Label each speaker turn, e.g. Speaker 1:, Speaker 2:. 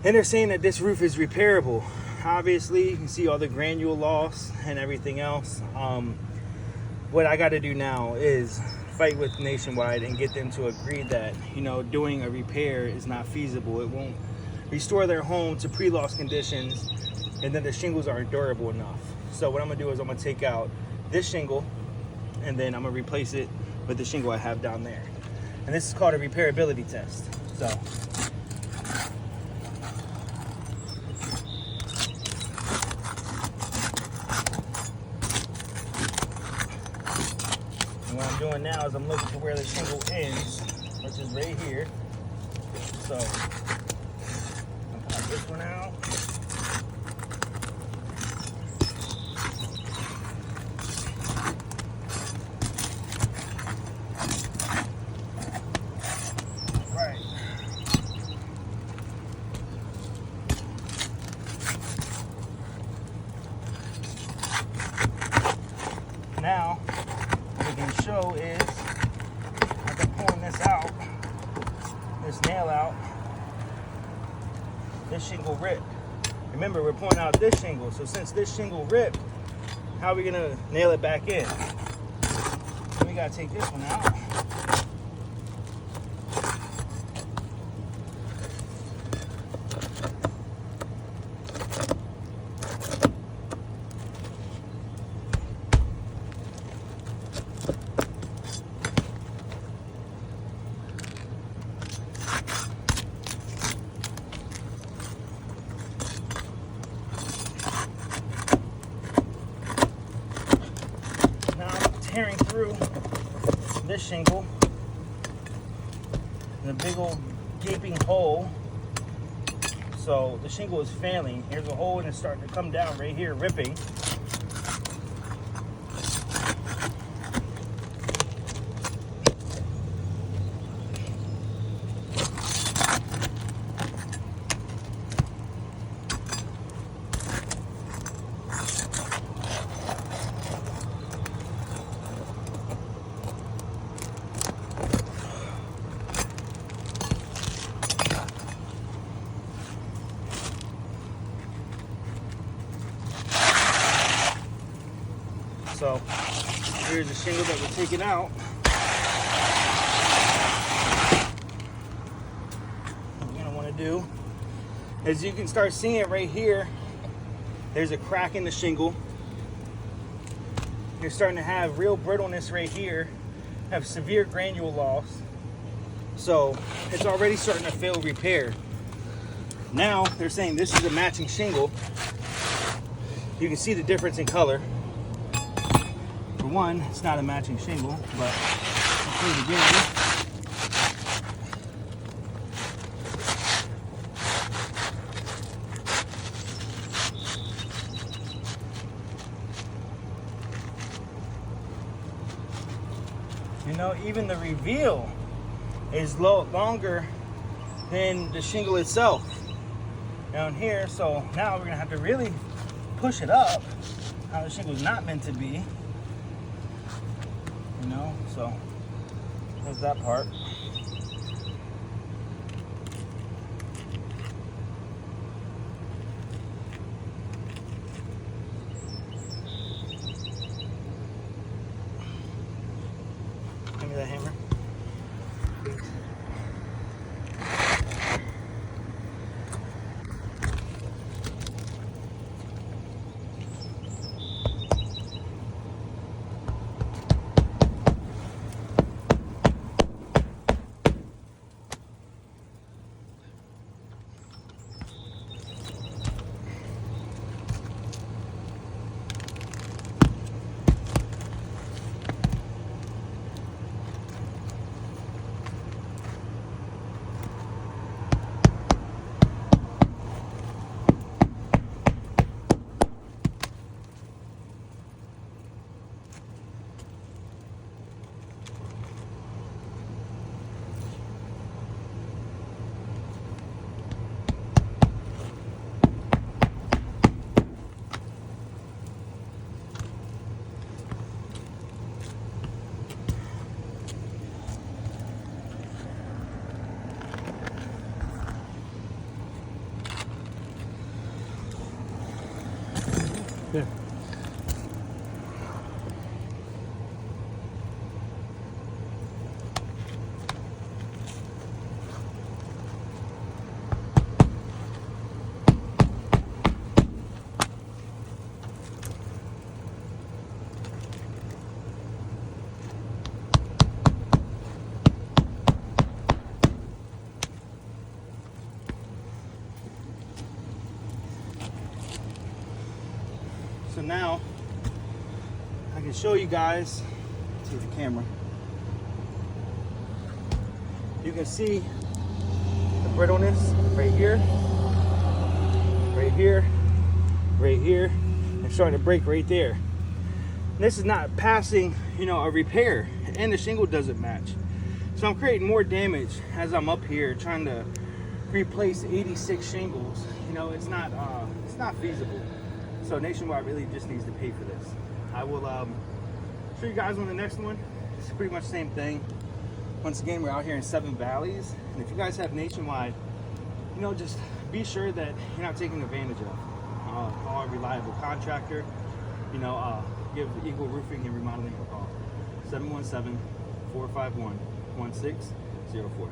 Speaker 1: And they're saying that this roof is repairable. Obviously, you can see all the granule loss and everything else. What I got to do now is fight with Nationwide and get them to agree that, you know, doing a repair is not feasible. It won't restore their home to pre-loss conditions, and then the shingles aren't durable enough. So what I'm gonna do is I'm gonna take out this shingle, and then I'm gonna replace it with the shingle I have down there. And this is called a repairability test. So and what I'm doing now is I'm looking to where the shingle ends, which is right here. So I'll pop this one out. Right. Now, what we can show is, after pulling this out, this nail out, this shingle ripped. Remember, we're pulling out this shingle, so since this shingle ripped, how are we gonna nail it back in? So we gotta take this one out. Tearing through this shingle, the big old gaping hole. So the shingle is failing. Here's a hole and it's starting to come down right here, ripping. So here's the shingle that we're taking out. What you're gonna want to do is you can start seeing it right here. There's a crack in the shingle. You're starting to have real brittleness right here, have severe granule loss. So it's already starting to fail repair. Now they're saying this is a matching shingle. You can see the difference in color. For one, it's not a matching shingle, but I'll do it again. You know, even the reveal is longer than the shingle itself down here. So now we're gonna have to really push it up. How the shingle is not meant to be. You know, so there's that part. Give me that hammer.
Speaker 2: Yeah.
Speaker 1: So now I can show you guys, see the camera. You can see the brittleness right here, right here, right here, and starting to break right there. This is not passing, you know, a repair, and the shingle doesn't match. So I'm creating more damage as I'm up here trying to replace 86 shingles. You know, it's not feasible. So Nationwide really just needs to pay for this. I will show you guys on the next one. It's pretty much the same thing. Once again, we're out here in Seven Valleys, and if you guys have Nationwide, you know, just be sure that you're not taking advantage of. Call a reliable contractor. You know, give Eagle Roofing and Remodeling a call. 717-451-1604.